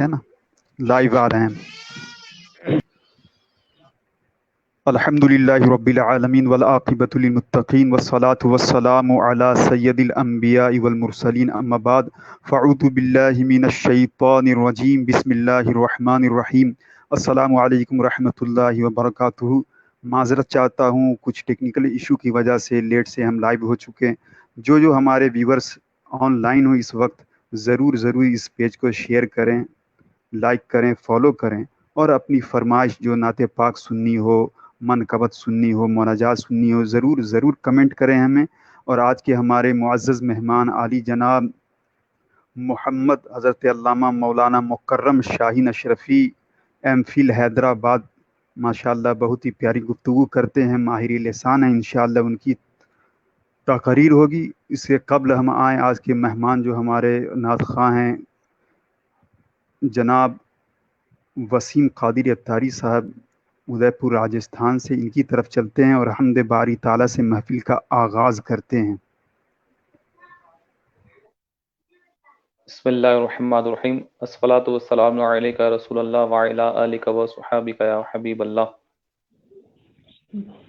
ہیں نا، لائیو آ رہے ہیں. الحمدللہ رب العالمین والعاقبۃ للمتقین والصلاۃ والسلام علی سید الانبیاء والمرسلین اما بعد فاعوذ باللہ من الشیطان الرجیم بسم اللہ الرحمن الرحیم. السلام علیکم ورحمۃ اللہ وبرکاتہ. معذرت چاہتا ہوں، کچھ ٹیکنیکل ایشو کی وجہ سے لیٹ سے ہم لائیو ہو چکے ہیں. جو ہمارے ویورز آن لائن ہو اس وقت، ضرور اس پیج کو شیئر کریں، لائک کریں، فالو کریں، اور اپنی فرمائش جو نعت پاک سننی ہو، منقبت سننی ہو، مناجات سننی ہو، ضرور کمنٹ کریں ہمیں. اور آج کے ہمارے معزز مہمان عالی جناب محمد حضرت علامہ مولانا مکرم شاہین اشرفی، ایم فل حیدرآباد، ماشاءاللہ بہت ہی پیاری گفتگو کرتے ہیں، ماہر لسان ہیں. انشاءاللہ ان کی تقریر ہوگی. اس سے قبل ہم آئیں آج کے مہمان جو ہمارے نعت خواں ہیں، جناب وسیم قادری اتاری صاحب، ادے پور راجستھان سے. ان کی طرف چلتے ہیں اور حمد باری تعالیٰ سے محفل کا آغاز کرتے ہیں. بسم اللہ الرحمن الرحیم. الصلاۃ والسلام علیک رسول اللہ وعلی آلک وصحابک یا حبیب اللہ.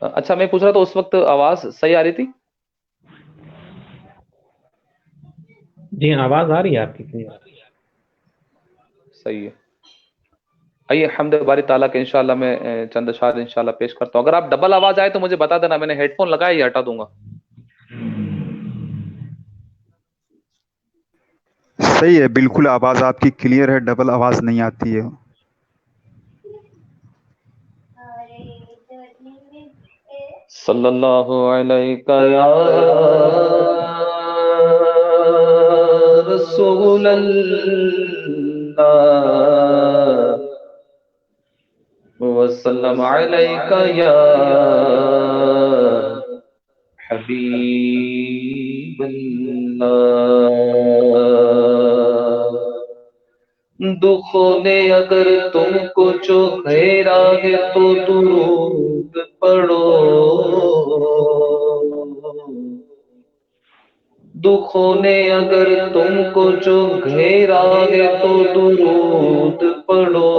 اچھا، میں پوچھ رہا تھا اس وقت آواز صحیح آ رہی تھی؟ جی آواز آ رہی ہے آپ کی؟ صحیح ہے. آئیے حمد باری تعالیٰ کے انشاءاللہ میں چند اشعار انشاءاللہ پیش کرتا ہوں. اگر آپ ڈبل آواز آئے تو مجھے بتا دینا، میں نے ہیڈ فون لگایا یہ ہٹا دوں گا. صحیح ہے، بالکل آواز آپ کی کلیئر ہے، ڈبل آواز نہیں آتی ہے. صلی اللہ علیہ یا رسول اللہ وسلم علیک یا حبیب اللہ. دکھوں نے اگر تم کو جو گھیرا ہے تو درود پڑھو. دکھوں نے اگر تم کو جو گھیرا ہے تو درود پڑھو.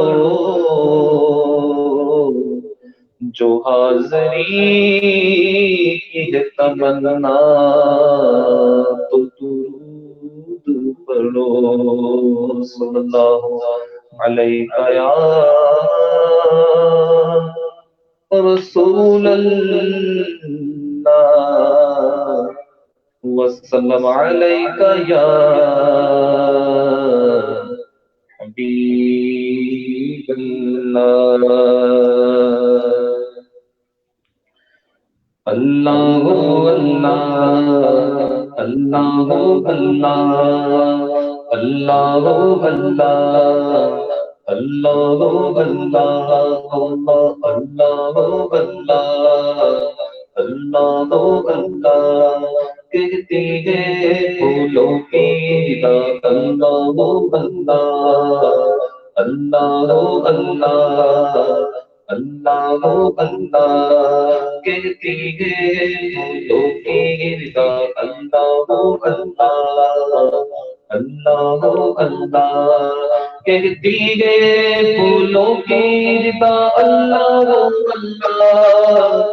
جو حاضری کی ہے تمنا تو درود پڑھو. صلی اللہ علیہ یا رسول اللہ وسلم علیک یا حبیب اللہ. اللہ اللہ اللہ اللہ اللہ اللہ اللہ اللہ اللہ کہتی ہے پھولوں کی رات. اللہ اللہ اللہ اللہ کہتی ہے پھولوں کی رات. اللہ اللہ کہتی ہے پھولوں کی رات. اللہ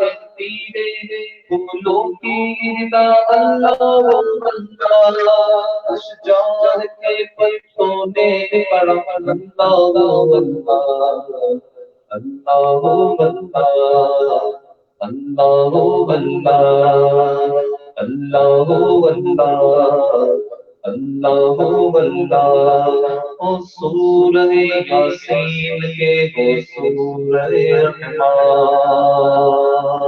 کہتی ہے پھولوں کی رات. اللہ اشجار کے پتوں نے پڑھا. اللہ اللہ اللہ اللہ سورہ یاسین کے ہو سورہ رحمان.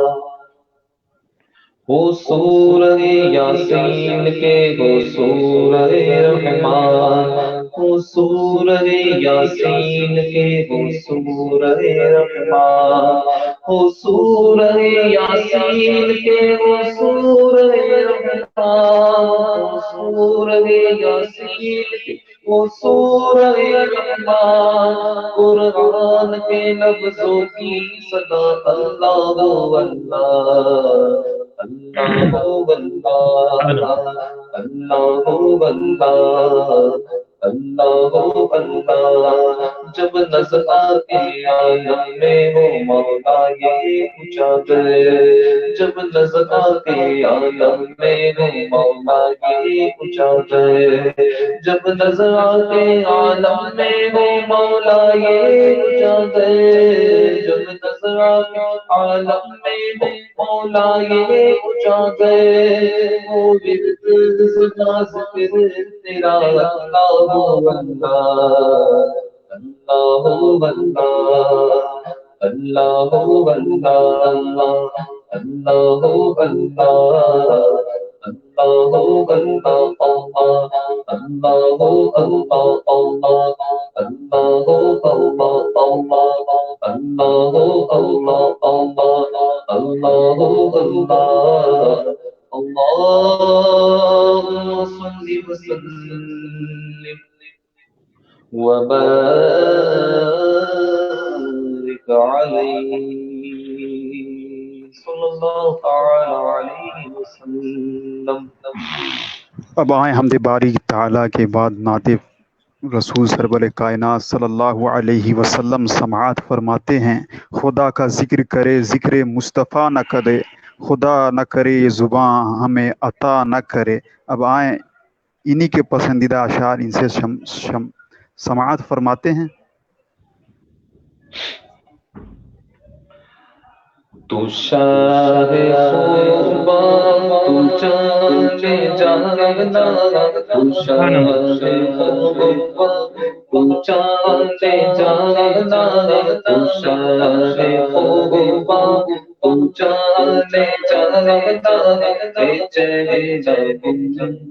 ہو سورہ یاسین کے ہو سورہ رحمان. ہو سورہ یاسین کے ہو سورہ رحمان. ہو سورہ یاسین کے ہو سورہ رحمان. ہو سورہ یاسین کے ہو سورہ رحمان. قرآن کے لفظوں کی صدا. اللہ اللہ اللہ اللہ اللہ اللہ اللہ جب نظر آتے عالم میں وہ مولا یہ اجاگر جب نظر آتے عالم میں وہ مولا یہ اجاگر جب نظر آتے عالم میں وہ مولا یہ اجاگر جب نظر آتے عالم میں وہ مولا یہ اجاگر وہ ورد ذکر تیرا اللہ اللہ اللہ اللہ اللہ اللہ اللهم صل وسلم وبارك عليه صلی اللہ تعالی علیہ وسلم. اب آئیں حمد باری تعالیٰ کے بعد نعت رسول سرور کائنات صلی اللہ علیہ وسلم سماعت فرماتے ہیں. خدا کا ذکر کرے ذکر مصطفیٰ نہ کرے، خدا نہ کرے یہ زباں ہمیں عطا نہ کرے. اب آئیں انہی کے پسندیدہ اشعار ان سے سماعت فرماتے ہیں. تو شاہ خوبان تو جانے جانا تو شاہ خوبان تو جانے جانا تو شاہ خوبان تو جانے جانا اے چہرہ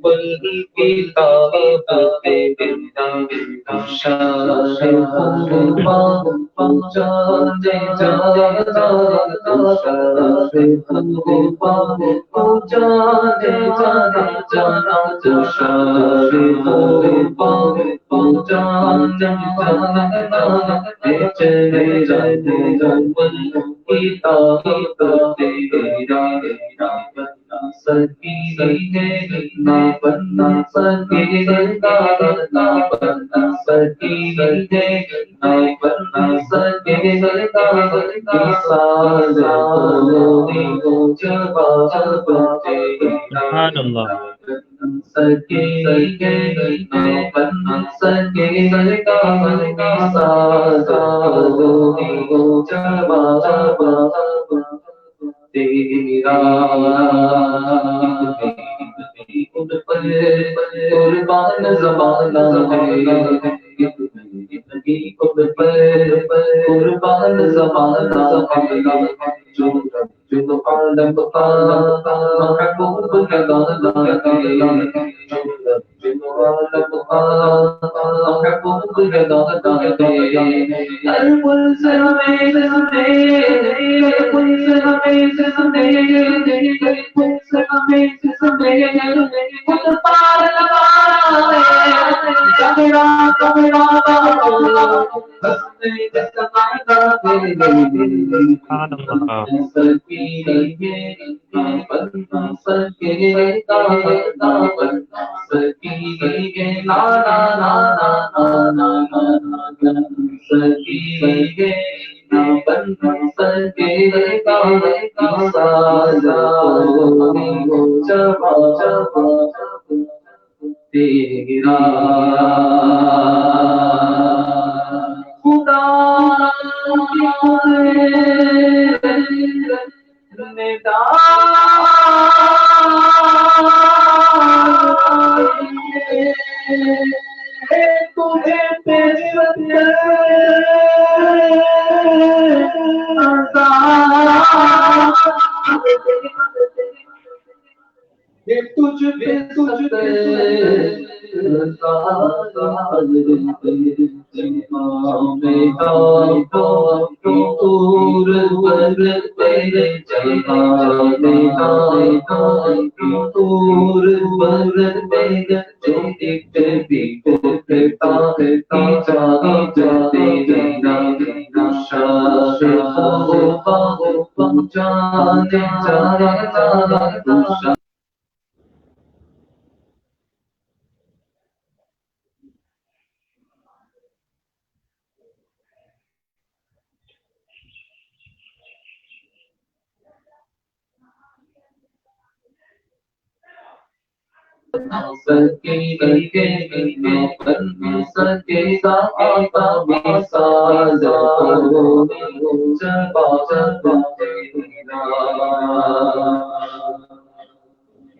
بل کی تابت تیرا تو شاہ خوبان تو جانے جانا سبحان اللہ. قربان زمانہ قربان زمانہ جو عالم کا محبوب کا گانا ہے جو عالم کا محبوب کا گانا ہے. ہر پل سے ہمیں سنے ہر پل سے ہمیں سنے ہر پل سے ہمیں سنے خود پار لگانا ہے جگڑا جگڑا سبحان اللہ. تیرا خدا کی قدرت نے تجھے تجھ پہ سکے کے نہ بن سکے آقا بھی ساز چبا تیرا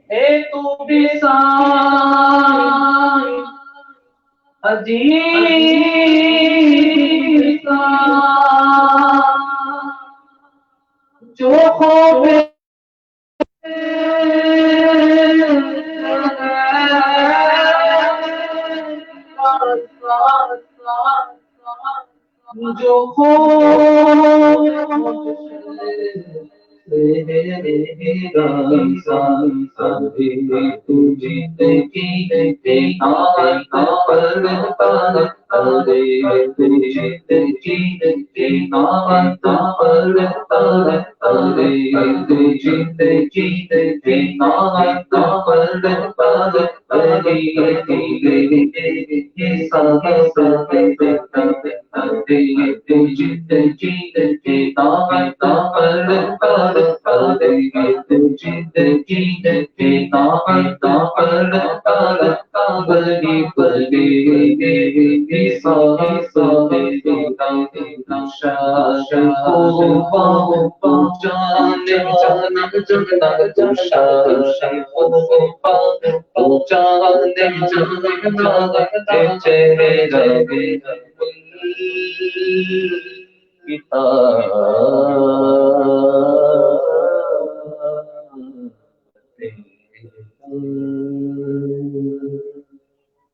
اے تو بھی ساز عجیب سا جو خوف جو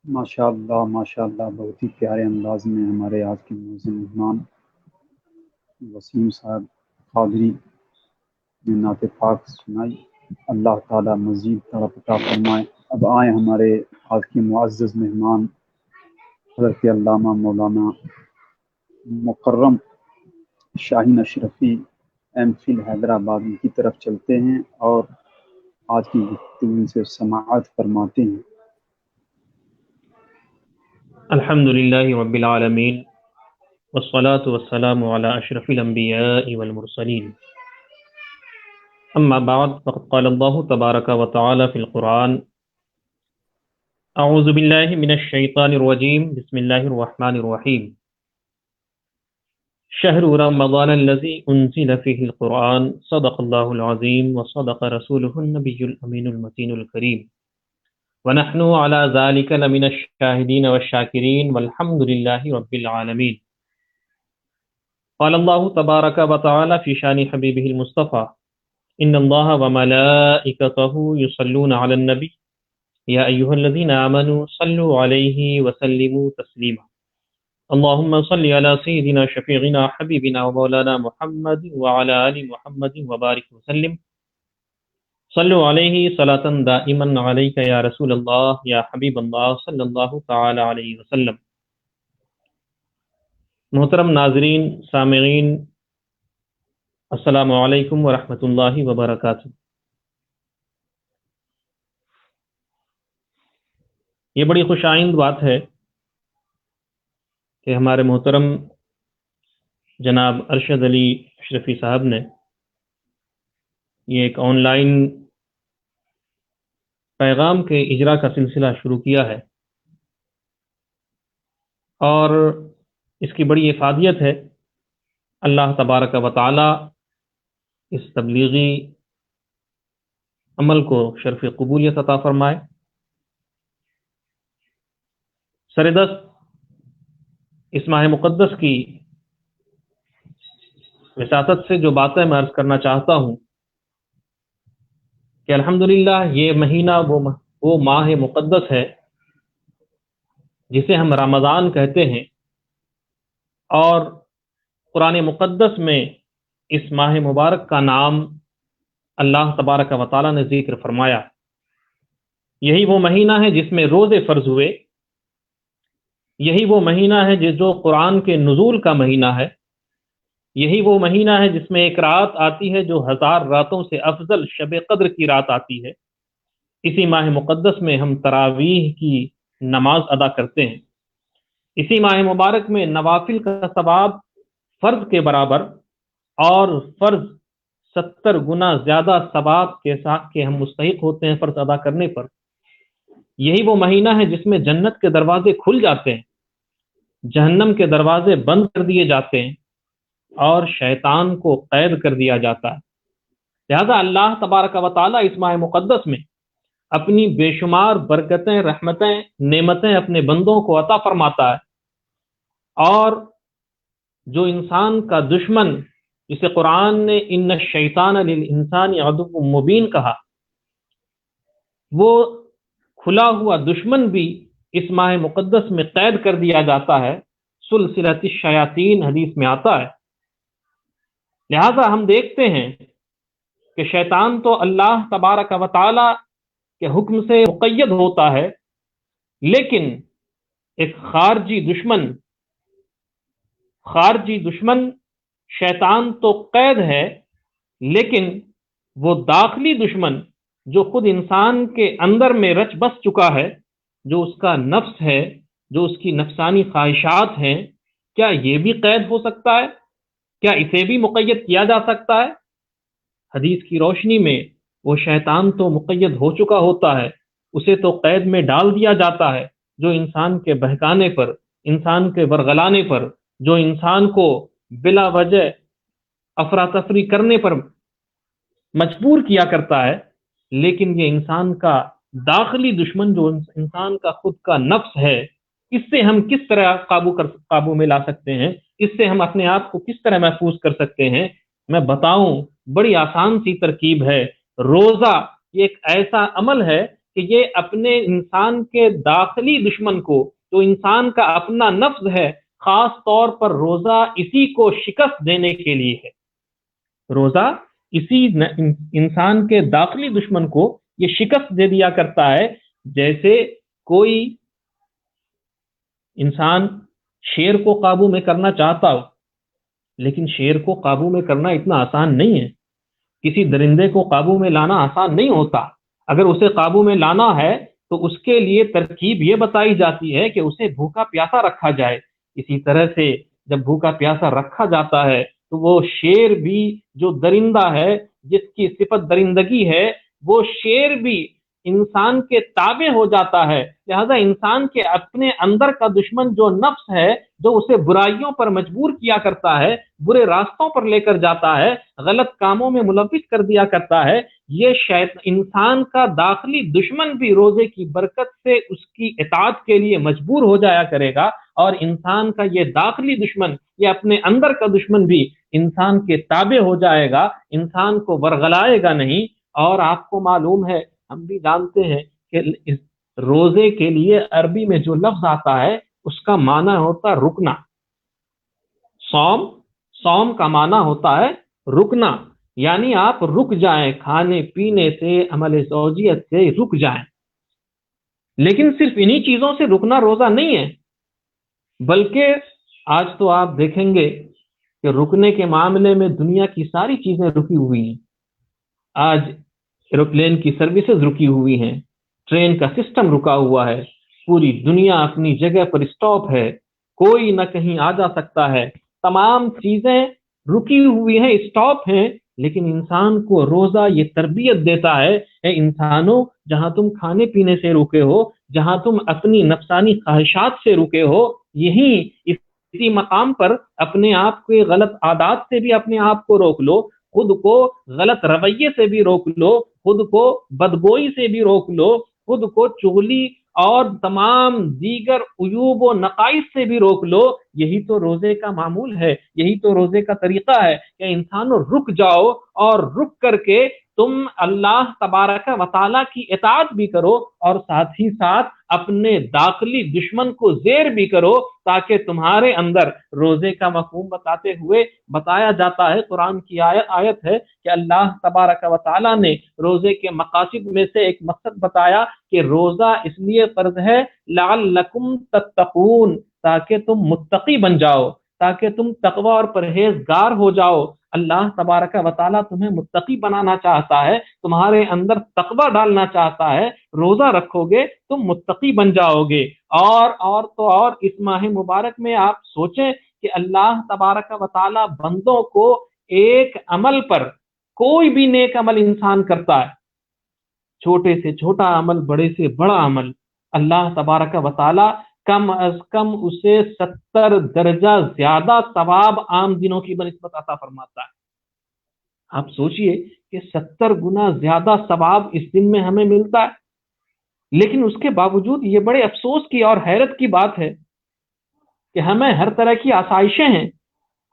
ماشاء اللہ بہت ہی پیارے انداز میں ہمارے آج کے موزن مہمان وسیم صاحب قادری نے نعت پاک سنائی. اللہ تعالیٰ مزید طرف عطا فرمائے. اب آئیں ہمارے آج کے معزز مہمان حضرت علامہ مولانا مکرم شاہین اشرفی ایم فل حیدرآباد کی طرف چلتے ہیں اور آج کی گفتگو سے سماعت فرماتے ہیں. الحمد للہ رب العالمین والصلاة والسلام على اشرف الانبیاء والمرسلین اما بعد فقد قال اللہ تبارک وتعالی فی القرآن اعوذ باللہ من الشیطان الرجیم بسم اللہ الرحمن الرحیم شہر رمضان الذی انزل فیہ القرآن صدق اللہ العظیم وصدق رسولہ النبی الامین المتین الکریم ونحن على ذلك لمن الشاهدين والشاكرين والحمد لله رب العالمين. قال الله تبارك وتعالى في شان حبيبه المصطفى إن الله وملائكته يصلون على النبي يا أيها الذين آمنوا صلوا عليه وسلموا تسليما. اللهم صل على سيدنا شفيعنا حبيبنا ومولانا محمد وعلى آل محمد وبارك وسلم. صلو علیہ صلاۃ دائما علیک یا رسول اللہ یا حبیب اللہ صلی اللہ تعالی علیہ وسلم. محترم ناظرین سامعین السلام علیکم ورحمۃ اللہ وبرکاتہ. یہ بڑی خوش آئند بات ہے کہ ہمارے محترم جناب ارشد علی اشرفی صاحب نے یہ ایک آن لائن پیغام کے اجرا کا سلسلہ شروع کیا ہے اور اس کی بڑی افادیت ہے. اللہ تبارک و تعالی اس تبلیغی عمل کو شرف قبولیت عطا فرمائے. سردست اس ماہ مقدس کی وساطت سے جو باتیں میں عرض کرنا چاہتا ہوں کہ الحمدللہ یہ مہینہ وہ ماہ مقدس ہے جسے ہم رمضان کہتے ہیں اور قرآن مقدس میں اس ماہ مبارک کا نام اللہ تبارک و تعالی نے ذکر فرمایا. یہی وہ مہینہ ہے جس میں روزے فرض ہوئے. یہی وہ مہینہ ہے جو قرآن کے نزول کا مہینہ ہے. یہی وہ مہینہ ہے جس میں ایک رات آتی ہے جو 1000 راتوں سے افضل شب قدر کی رات آتی ہے. اسی ماہ مقدس میں ہم تراویح کی نماز ادا کرتے ہیں. اسی ماہ مبارک میں نوافل کا ثواب فرض کے برابر اور فرض 70 گنا زیادہ ثواب کے ساتھ کہ ہم مستحق ہوتے ہیں فرض ادا کرنے پر. یہی وہ مہینہ ہے جس میں جنت کے دروازے کھل جاتے ہیں، جہنم کے دروازے بند کر دیے جاتے ہیں اور شیطان کو قید کر دیا جاتا ہے۔ لہذا اللہ تبارک و تعالیٰ اس ماہ مقدس میں اپنی بے شمار برکتیں، رحمتیں، نعمتیں اپنے بندوں کو عطا فرماتا ہے، اور جو انسان کا دشمن، جسے قرآن نے ان الشیطان للانسان عدو مبین کہا، وہ کھلا ہوا دشمن بھی اس ماہ مقدس میں قید کر دیا جاتا ہے۔ سلسلۃ الشیاطین حدیث میں آتا ہے۔ لہذا ہم دیکھتے ہیں کہ شیطان تو اللہ تبارک و تعالی کے حکم سے مقید ہوتا ہے، لیکن ایک خارجی دشمن شیطان تو قید ہے، لیکن وہ داخلی دشمن جو خود انسان کے اندر میں رچ بس چکا ہے، جو اس کا نفس ہے، جو اس کی نفسانی خواہشات ہیں، کیا یہ بھی قید ہو سکتا ہے؟ کیا اسے بھی مقید کیا جا سکتا ہے؟ حدیث کی روشنی میں وہ شیطان تو مقید ہو چکا ہوتا ہے، اسے تو قید میں ڈال دیا جاتا ہے، جو انسان کے بہکانے پر، انسان کے ورغلانے پر، جو انسان کو بلا وجہ افراتفری کرنے پر مجبور کیا کرتا ہے۔ لیکن یہ انسان کا داخلی دشمن، جو انسان کا خود کا نفس ہے، اس سے ہم کس طرح قابو میں لا سکتے ہیں؟ اس سے ہم اپنے آپ کو کس طرح محفوظ کر سکتے ہیں؟ میں بتاؤں، بڑی آسان سی ترکیب ہے۔ روزہ یہ ایک ایسا عمل ہے کہ یہ اپنے انسان کے داخلی دشمن کو، جو انسان کا اپنا نفس ہے، خاص طور پر روزہ اسی کو شکست دینے کے لیے ہے۔ روزہ اسی انسان کے داخلی دشمن کو یہ شکست دے دیا کرتا ہے۔ جیسے کوئی انسان شیر کو قابو میں کرنا چاہتا ہو، لیکن شیر کو قابو میں کرنا اتنا آسان نہیں ہے۔ کسی درندے کو قابو میں لانا آسان نہیں ہوتا۔ اگر اسے قابو میں لانا ہے تو اس کے لیے ترکیب یہ بتائی جاتی ہے کہ اسے بھوکا پیاسا رکھا جائے۔ اسی طرح سے جب بھوکا پیاسا رکھا جاتا ہے تو وہ شیر بھی، جو درندہ ہے، جس کی صفت درندگی ہے، وہ شیر بھی انسان کے تابع ہو جاتا ہے۔ لہذا انسان کے اپنے اندر کا دشمن جو نفس ہے، جو اسے برائیوں پر مجبور کیا کرتا ہے، برے راستوں پر لے کر جاتا ہے، غلط کاموں میں ملوث کر دیا کرتا ہے، یہ انسان کا داخلی دشمن بھی روزے کی برکت سے اس کی اطاعت کے لیے مجبور ہو جایا کرے گا، اور انسان کا یہ داخلی دشمن، یہ اپنے اندر کا دشمن بھی انسان کے تابع ہو جائے گا، انسان کو ورغلائے گا نہیں۔ اور آپ کو معلوم ہے، ہم بھی جانتے ہیں کہ اس روزے کے لیے عربی میں جو لفظ آتا ہے اس کا معنی ہوتا ہے رکنا۔ صوم کا معنی ہوتا ہے رکنا، یعنی آپ رک جائیں، کھانے پینے سے، عمل زوجیت سے رک جائیں۔ لیکن صرف انہی چیزوں سے رکنا روزہ نہیں ہے، بلکہ آج تو آپ دیکھیں گے کہ رکنے کے معاملے میں دنیا کی ساری چیزیں رکی ہوئی ہیں۔ آج ایروپلین کی سروسز رکی ہوئی ہیں، ٹرین کا سسٹم رکا ہوا ہے، پوری دنیا اپنی جگہ پر اسٹاپ ہے، کوئی نہ کہیں آ جا سکتا ہے، تمام چیزیں رکی ہوئی ہیں، اسٹاپ ہیں۔ لیکن انسان کو روزہ یہ تربیت دیتا ہے، اے انسانوں، جہاں تم کھانے پینے سے رکے ہو، جہاں تم اپنی نفسانی خواہشات سے رکے ہو، یہیں اسی مقام پر اپنے آپ کے غلط عادات سے بھی اپنے آپ کو روک لو، خود کو غلط رویے سے بھی روک لو، خود کو بدگوئی سے بھی روک لو، خود کو چغلی اور تمام دیگر عیوب و نقائص سے بھی روک لو۔ یہی تو روزے کا معمول ہے، یہی تو روزے کا طریقہ ہے کہ انسانوں رک جاؤ، اور رک کر کے تم اللہ تبارک و تعالیٰ کی اطاعت بھی کرو، اور ساتھ ہی ساتھ اپنے داخلی دشمن کو زیر بھی کرو، تاکہ تمہارے اندر روزے کا مفہوم بتاتے ہوئے بتایا جاتا ہے، قرآن کی آیت ہے کہ اللہ تبارک و تعالیٰ نے روزے کے مقاصد میں سے ایک مقصد بتایا کہ روزہ اس لیے فرض ہے لعلکم تتقون، تاکہ تم متقی بن جاؤ، تاکہ تم تقوی اور پرہیزگار ہو جاؤ۔ اللہ تبارک و تعالیٰ تمہیں متقی بنانا چاہتا ہے، تمہارے اندر تقوی ڈالنا چاہتا ہے۔ روزہ رکھو گے تم متقی بن جاؤ گے۔ اور تو اور اس ماہ مبارک میں آپ سوچیں کہ اللہ تبارک و تعالیٰ بندوں کو ایک عمل پر، کوئی بھی نیک عمل انسان کرتا ہے، چھوٹے سے چھوٹا عمل، بڑے سے بڑا عمل، اللہ تبارک و تعالی کم از کم اسے 70 درجہ زیادہ ثواب عام دنوں کی بنسبت عطا فرماتا ہے۔ آپ سوچئے کہ 70 گنا زیادہ ثواب اس دن میں ہمیں ملتا ہے، لیکن اس کے باوجود یہ بڑے افسوس کی اور حیرت کی بات ہے کہ ہمیں ہر طرح کی آسائشیں ہیں،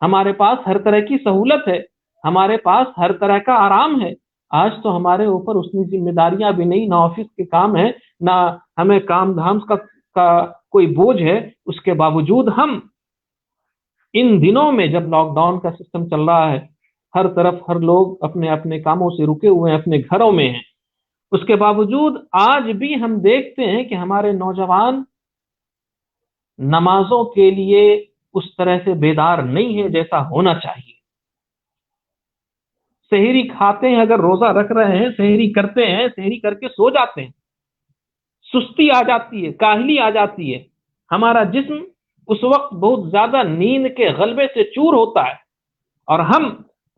ہمارے پاس ہر طرح کی سہولت ہے، ہمارے پاس ہر طرح کا آرام ہے۔ آج تو ہمارے اوپر اتنی ذمہ داریاں بھی نہیں، نہ آفس کے کام ہے، نہ ہمیں کام دھام کا کوئی بوجھ ہے۔ اس کے باوجود ہم ان دنوں میں جب لاک ڈاؤن کا سسٹم چل رہا ہے، ہر طرف ہر لوگ اپنے اپنے کاموں سے رکے ہوئے ہیں، اپنے گھروں میں ہیں، اس کے باوجود آج بھی ہم دیکھتے ہیں کہ ہمارے نوجوان نمازوں کے لیے اس طرح سے بیدار نہیں ہے جیسا ہونا چاہیے۔ سحری کھاتے ہیں، اگر روزہ رکھ رہے ہیں، سحری کرتے ہیں، سحری کر کے سو جاتے ہیں، سستی آ جاتی ہے، کاہلی آ جاتی ہے، ہمارا جسم اس وقت بہت زیادہ نیند کے غلبے سے چور ہوتا ہے، اور ہم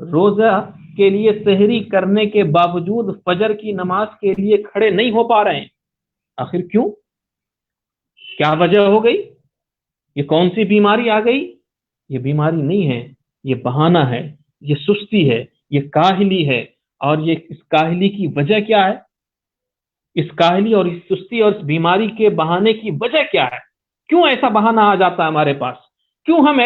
روزہ کے لیے سحری کرنے کے باوجود فجر کی نماز کے لیے کھڑے نہیں ہو پا رہے ہیں۔ آخر کیوں؟ کیا وجہ ہو گئی؟ یہ کون سی بیماری آ گئی؟ یہ بیماری نہیں ہے، یہ بہانہ ہے، یہ سستی ہے، یہ کاہلی ہے۔ اور یہ اس کاہلی کی وجہ کیا ہے؟ اس کاہلی اور اس سستی اور اس بیماری کے بہانے کی وجہ کیا ہے؟ کیوں ایسا بہانہ آ جاتا ہے ہمارے پاس؟ کیوں ہم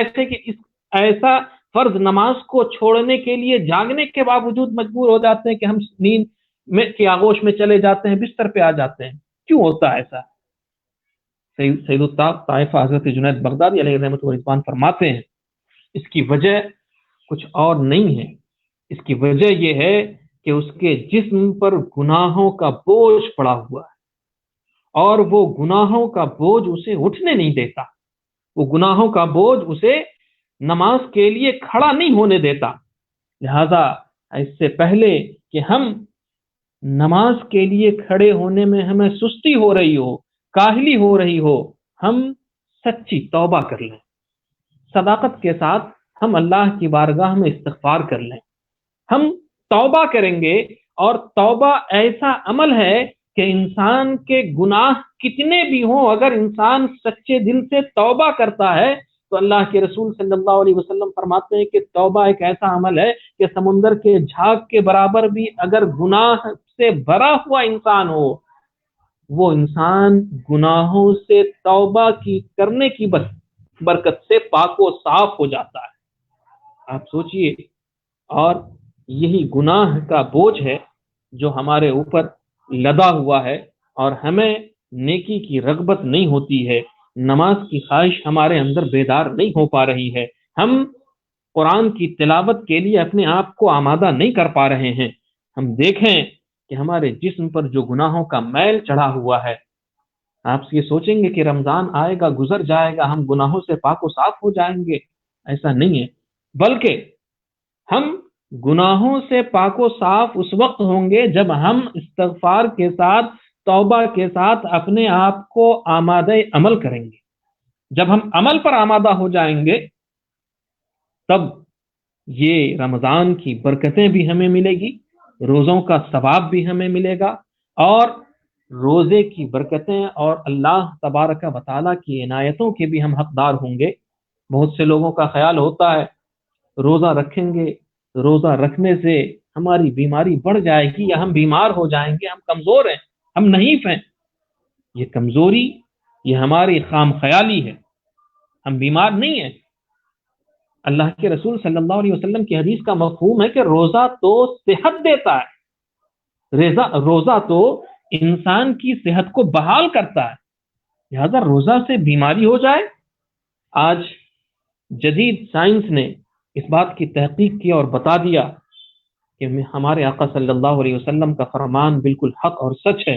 ایسا فرض نماز کو چھوڑنے کے لیے جاگنے کے باوجود مجبور ہو جاتے ہیں کہ ہم نیند میں کی آغوش میں چلے جاتے ہیں، بستر پہ آ جاتے ہیں؟ کیوں ہوتا ہے ایسا؟ سید الطائفہ حضرت جنید بغدادی علیہ رحمۃ و رضوان فرماتے ہیں اس کی وجہ کچھ اور نہیں ہے، اس کی وجہ یہ ہے کہ اس کے جسم پر گناہوں کا بوجھ پڑا ہوا ہے، اور وہ گناہوں کا بوجھ اسے اٹھنے نہیں دیتا، وہ گناہوں کا بوجھ اسے نماز کے لیے کھڑا نہیں ہونے دیتا۔ لہذا اس سے پہلے کہ ہم نماز کے لیے کھڑے ہونے میں ہمیں سستی ہو رہی ہو، کاہلی ہو رہی ہو، ہم سچی توبہ کر لیں، صداقت کے ساتھ ہم اللہ کی بارگاہ میں استغفار کر لیں۔ ہم توبہ کریں گے، اور توبہ ایسا عمل ہے کہ انسان کے گناہ کتنے بھی ہوں، اگر انسان سچے دل سے توبہ کرتا ہے تو اللہ کے رسول صلی اللہ علیہ وسلم فرماتے ہیں کہ توبہ ایک ایسا عمل ہے کہ سمندر کے جھاگ کے برابر بھی اگر گناہ سے بھرا ہوا انسان ہو، وہ انسان گناہوں سے توبہ کرنے کی برکت سے پاک و صاف ہو جاتا ہے۔ آپ سوچئے، اور یہی گناہ کا بوجھ ہے جو ہمارے اوپر لدا ہوا ہے، اور ہمیں نیکی کی رغبت نہیں ہوتی ہے، نماز کی خواہش ہمارے اندر بیدار نہیں ہو پا رہی ہے، ہم قرآن کی تلاوت کے لیے اپنے آپ کو آمادہ نہیں کر پا رہے ہیں۔ ہم دیکھیں کہ ہمارے جسم پر جو گناہوں کا میل چڑھا ہوا ہے، آپ یہ سوچیں گے کہ رمضان آئے گا، گزر جائے گا، ہم گناہوں سے پاک و صاف ہو جائیں گے، ایسا نہیں ہے، بلکہ ہم گناہوں سے پاک و صاف اس وقت ہوں گے جب ہم استغفار کے ساتھ، توبہ کے ساتھ اپنے آپ کو آمادہ عمل کریں گے۔ جب ہم عمل پر آمادہ ہو جائیں گے تب یہ رمضان کی برکتیں بھی ہمیں ملے گی، روزوں کا ثواب بھی ہمیں ملے گا، اور روزے کی برکتیں اور اللہ تبارک و تعالیٰ کی عنایتوں کے بھی ہم حقدار ہوں گے۔ بہت سے لوگوں کا خیال ہوتا ہے روزہ رکھیں گے، روزہ رکھنے سے ہماری بیماری بڑھ جائے گی، یا ہم بیمار ہو جائیں گے، ہم کمزور ہیں، ہم نحیف ہیں۔ یہ کمزوری، یہ ہماری خام خیالی ہے، ہم بیمار نہیں ہیں۔ اللہ کے رسول صلی اللہ علیہ وسلم کی حدیث کا مفہوم ہے کہ روزہ تو صحت دیتا ہے، روزہ تو انسان کی صحت کو بحال کرتا ہے، لہذا روزہ سے بیماری ہو جائے۔ آج جدید سائنس نے اس بات کی تحقیق کی اور بتا دیا کہ ہمارے آقا صلی اللہ علیہ وسلم کا فرمان بالکل حق اور سچ ہے۔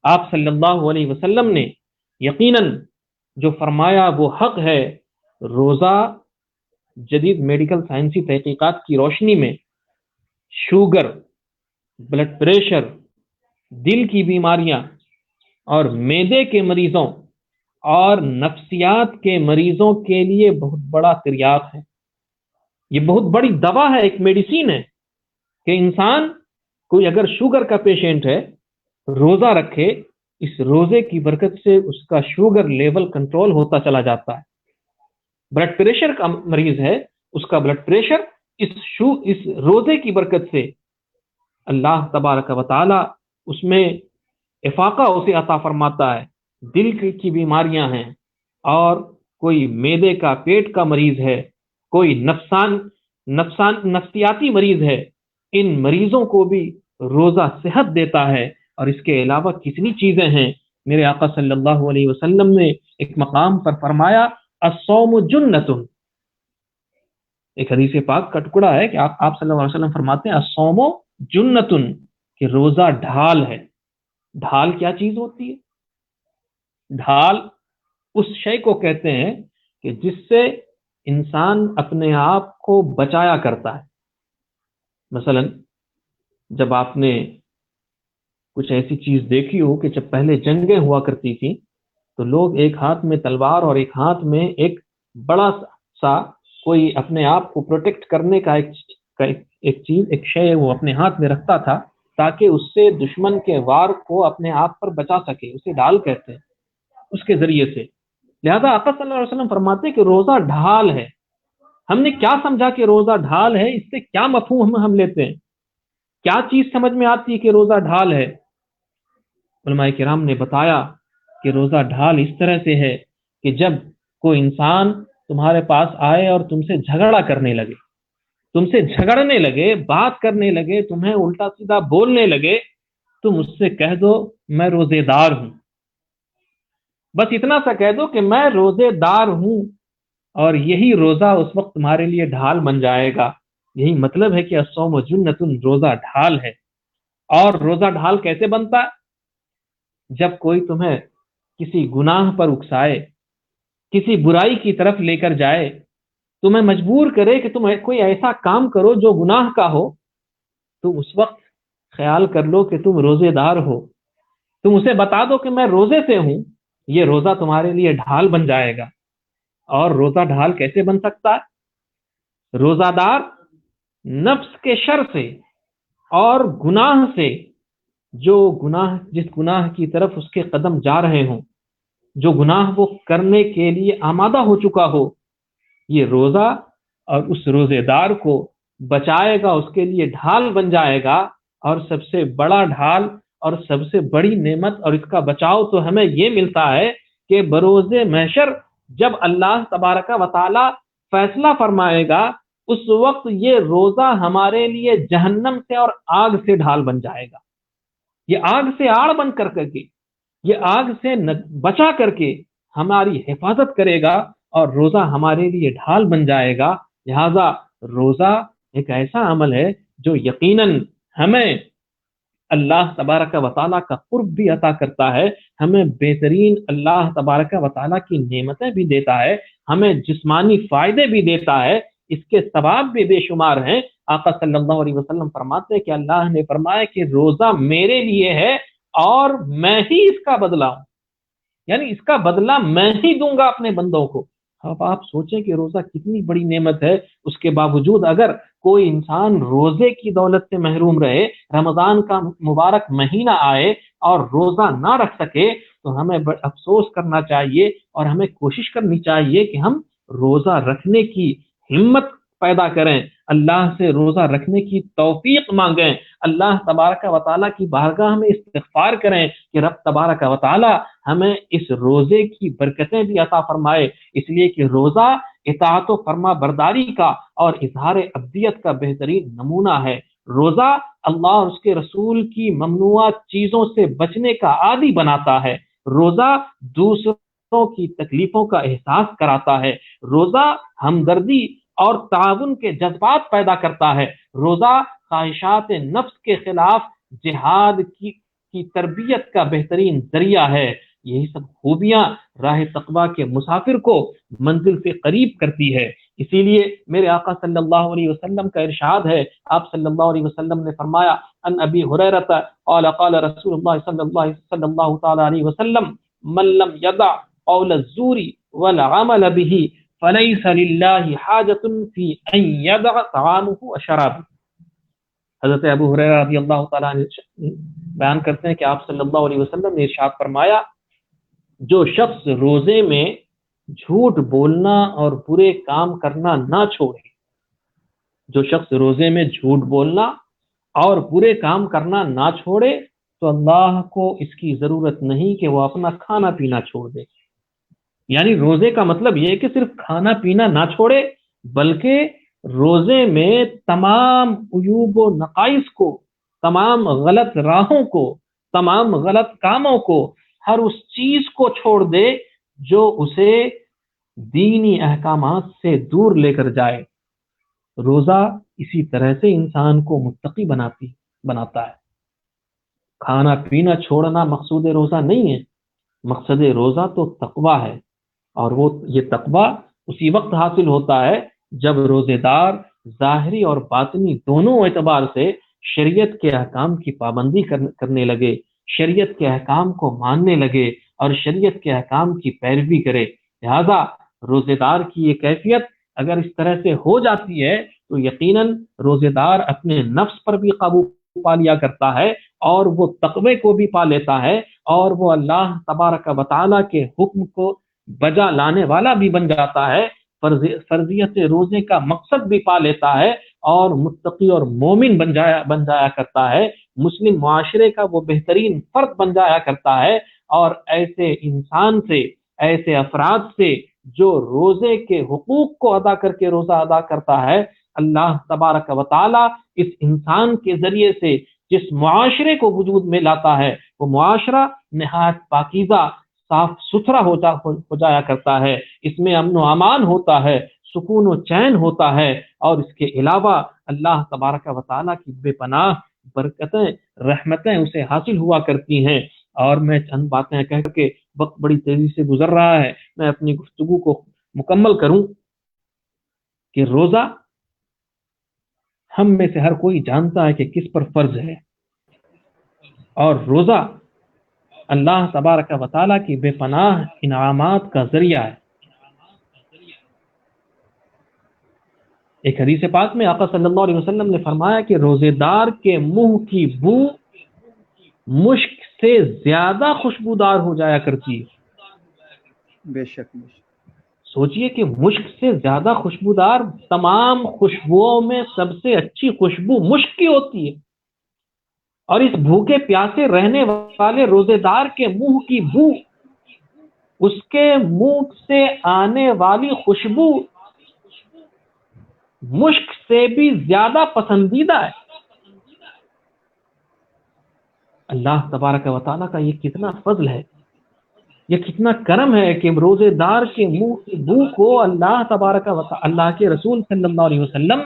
آپ صلی اللہ علیہ وسلم نے یقیناً جو فرمایا وہ حق ہے۔ روزہ جدید میڈیکل سائنسی تحقیقات کی روشنی میں شوگر، بلڈ پریشر، دل کی بیماریاں اور معدے کے مریضوں اور نفسیات کے مریضوں کے لیے بہت بڑا تریاق ہے، یہ بہت بڑی دوا ہے، ایک میڈیسین ہے کہ انسان کوئی اگر شوگر کا پیشنٹ ہے، روزہ رکھے، اس روزے کی برکت سے اس کا شوگر لیول کنٹرول ہوتا چلا جاتا ہے. بلڈ پریشر کا مریض ہے، اس کا بلڈ پریشر اس روزے کی برکت سے اللہ تبارک و تعالی اس میں افاقہ اسے عطا فرماتا ہے. دل کی بیماریاں ہیں، اور کوئی معدے کا پیٹ کا مریض ہے، کوئی نفسیاتی مریض ہے، ان مریضوں کو بھی روزہ صحت دیتا ہے. اور اس کے علاوہ کتنی چیزیں ہیں. میرے آقا صلی اللہ علیہ وسلم نے ایک مقام پر فرمایا الصوم جنۃ. ایک حدیث پاک کا ٹکڑا ہے کہ آپ صلی اللہ علیہ وسلم فرماتے ہیں الصوم جنۃ، کہ روزہ ڈھال ہے. ڈھال کیا چیز ہوتی ہے؟ ڈھال اس شے کو کہتے ہیں کہ جس سے انسان اپنے آپ کو بچایا کرتا ہے. مثلا جب آپ نے کچھ ایسی چیز دیکھی ہو کہ جب پہلے جنگیں ہوا کرتی تھی تو لوگ ایک ہاتھ میں تلوار اور ایک ہاتھ میں ایک بڑا سا کوئی اپنے آپ کو پروٹیکٹ کرنے کا ایک شے وہ اپنے ہاتھ میں رکھتا تھا تاکہ اس سے دشمن کے وار کو اپنے آپ پر بچا سکے. اسے ڈھال کہتے ہیں اس کے ذریعے سے. لہذا آقا صلی اللہ علیہ وسلم فرماتے کہ روزہ ڈھال ہے. ہم نے کیا سمجھا کہ روزہ ڈھال ہے؟ اس سے کیا مفہوم ہم لیتے ہیں؟ کیا چیز سمجھ میں آتی ہے کہ روزہ ڈھال ہے؟ علماء کرام نے بتایا کہ روزہ ڈھال اس طرح سے ہے کہ جب کوئی انسان تمہارے پاس آئے اور تم سے جھگڑا کرنے لگے، تم سے جھگڑنے لگے، بات کرنے لگے، تمہیں الٹا سیدھا بولنے لگے، تم اس سے کہہ دو میں روزے دار ہوں. بس اتنا سا کہہ دو کہ میں روزے دار ہوں، اور یہی روزہ اس وقت تمہارے لیے ڈھال بن جائے گا. یہی مطلب ہے کہ الصوم جنۃ، روزہ ڈھال ہے. اور روزہ ڈھال کیسے بنتا ہے؟ جب کوئی تمہیں کسی گناہ پر اکسائے، کسی برائی کی طرف لے کر جائے، تمہیں مجبور کرے کہ تم کوئی ایسا کام کرو جو گناہ کا ہو، تم اس وقت خیال کر لو کہ تم روزے دار ہو. تم اسے بتا دو کہ میں روزے سے ہوں، یہ روزہ تمہارے لیے ڈھال بن جائے گا. اور روزہ ڈھال کیسے بن سکتا ہے؟ روزہ دار نفس کے شر سے اور گناہ سے، جس گناہ کی طرف اس کے قدم جا رہے ہوں، جو گناہ وہ کرنے کے لیے آمادہ ہو چکا ہو، یہ روزہ اور اس روزے دار کو بچائے گا، اس کے لیے ڈھال بن جائے گا. اور سب سے بڑا ڈھال اور سب سے بڑی نعمت اور اس کا بچاؤ تو ہمیں یہ ملتا ہے کہ بروز محشر جب اللہ تبارک و تعالی فیصلہ فرمائے گا، اس وقت یہ روزہ ہمارے لیے جہنم سے اور آگ سے ڈھال بن جائے گا. یہ آگ سے آڑ بن کر کے، یہ آگ سے بچا کر کے ہماری حفاظت کرے گا، اور روزہ ہمارے لیے ڈھال بن جائے گا. لہذا روزہ ایک ایسا عمل ہے جو یقیناً ہمیں اللہ تبارک و تعالیٰ کا قرب بھی عطا کرتا ہے، ہمیں بہترین اللہ تبارک و تعالیٰ کی نعمتیں بھی دیتا ہے، ہمیں جسمانی فائدے بھی دیتا ہے، اس کے ثواب بھی بے شمار ہیں. آقا صلی اللہ علیہ وسلم فرماتے ہیں کہ اللہ نے فرمایا کہ روزہ میرے لیے ہے اور میں ہی اس کا بدلہ ہوں، یعنی اس کا بدلہ میں ہی دوں گا اپنے بندوں کو. اب آپ سوچیں کہ روزہ کتنی بڑی نعمت ہے. اس کے باوجود اگر کوئی انسان روزے کی دولت سے محروم رہے، رمضان کا مبارک مہینہ آئے اور روزہ نہ رکھ سکے، تو ہمیں افسوس کرنا چاہیے اور ہمیں کوشش کرنی چاہیے کہ ہم روزہ رکھنے کی ہمت پیدا کریں، اللہ سے روزہ رکھنے کی توفیق مانگیں، اللہ تبارک و تعالیٰ کی بارگاہ میں استغفار کریں کہ رب تبارک و تعالیٰ ہمیں اس روزے کی برکتیں بھی عطا فرمائے. اس لیے کہ روزہ اطاعت و فرما برداری کا اور اظہار عبدیت کا بہترین نمونہ ہے. روزہ اللہ اور اس کے رسول کی ممنوعہ چیزوں سے بچنے کا عادی بناتا ہے. روزہ دوسروں کی تکلیفوں کا احساس کراتا ہے. روزہ ہمدردی اور تعاون کے جذبات پیدا کرتا ہے. روزہ خواہشات نفس کے خلاف جہاد کی تربیت کا بہترین ذریعہ ہے. یہی سب خوبیاں راہ تقویٰ کے مسافر کو منزل سے قریب کرتی ہے. اسی لیے میرے آقا صلی اللہ علیہ وسلم کا ارشاد ہے، آپ صلی اللہ علیہ وسلم نے فرمایا ان ابی ہریرہ قال قال رسول اللہ صلی اللہ تعالی علیہ وسلم من لم يدع قول الزور والعمل به فليس لله حاجة في ان يدع طعامه وشرابه. حضرت ابو ہریرہ رضی اللہ تعالی عنہ بیان کرتے ہیں کہ آپ صلی اللہ علیہ وسلم نے ارشاد فرمایا جو شخص روزے میں جھوٹ بولنا اور برے کام کرنا نہ چھوڑے، جو شخص روزے میں جھوٹ بولنا اور برے کام کرنا نہ چھوڑے تو اللہ کو اس کی ضرورت نہیں کہ وہ اپنا کھانا پینا چھوڑ دے۔ یعنی روزے کا مطلب یہ ہے کہ صرف کھانا پینا نہ چھوڑے، بلکہ روزے میں تمام عیوب و نقائص کو، تمام غلط راہوں کو، تمام غلط کاموں کو، ہر اس چیز کو چھوڑ دے جو اسے دینی احکامات سے دور لے کر جائے۔ روزہ اسی طرح سے انسان کو متقی بناتا ہے۔ کھانا پینا چھوڑنا مقصود روزہ نہیں ہے، مقصد روزہ تو تقویٰ ہے، اور وہ یہ تقویٰ اسی وقت حاصل ہوتا ہے جب روزے دار ظاہری اور باطنی دونوں اعتبار سے شریعت کے احکام کی پابندی کرنے لگے، شریعت کے احکام کو ماننے لگے اور شریعت کے احکام کی پیروی کرے۔ لہذا روزے دار کی یہ کیفیت اگر اس طرح سے ہو جاتی ہے تو یقیناً روزے دار اپنے نفس پر بھی قابو پا لیا کرتا ہے، اور وہ تقوی کو بھی پا لیتا ہے، اور وہ اللہ تبارک و تعالیٰ کے حکم کو بجا لانے والا بھی بن جاتا ہے، فرضیت روزے کا مقصد بھی پا لیتا ہے، اور متقی اور مومن بن جایا کرتا ہے، مسلم معاشرے کا وہ بہترین فرد بن جایا کرتا ہے۔ اور ایسے انسان سے، ایسے افراد سے جو روزے کے حقوق کو ادا کر کے روزہ ادا کرتا ہے، اللہ تبارک و تعالی اس انسان کے ذریعے سے جس معاشرے کو وجود میں لاتا ہے وہ معاشرہ نہایت پاکیزہ، صاف ستھرا ہو جایا کرتا ہے، اس میں امن و امان ہوتا ہے، سکون و چین ہوتا ہے، اور اس کے علاوہ اللہ تبارک و تعالیٰ کی بے پناہ برکتیں، رحمتیں اسے حاصل ہوا کرتی ہیں۔ اور میں چند باتیں کہہ کے، وقت بڑی تیزی سے گزر رہا ہے، میں اپنی گفتگو کو مکمل کروں کہ روزہ ہم میں سے ہر کوئی جانتا ہے کہ کس پر فرض ہے، اور روزہ اللہ تبارک و تعالیٰ کی بے پناہ انعامات کا ذریعہ ہے۔ ایک حدیث پاک میں آقا صلی اللہ علیہ وسلم نے فرمایا کہ روزے دار کے منہ کی بو مشک سے زیادہ خوشبودار ہو جایا کرتی ہے۔ بے شک سوچئے کہ مشک سے زیادہ خوشبودار، تمام خوشبوؤں میں سب سے اچھی خوشبو مشک کی ہوتی ہے، اور اس بھوکے پیاسے رہنے والے روزے دار کے منہ کی بو، اس کے منہ سے آنے والی خوشبو مشک سے بھی زیادہ پسندیدہ ہے۔ اللہ تبارک و تعالیٰ کا یہ کتنا فضل ہے، یہ کتنا کرم ہے کہ روزے دار کے منہ کی بو کو اللہ تبارک و تعالیٰ، اللہ کے رسول صلی اللہ علیہ وسلم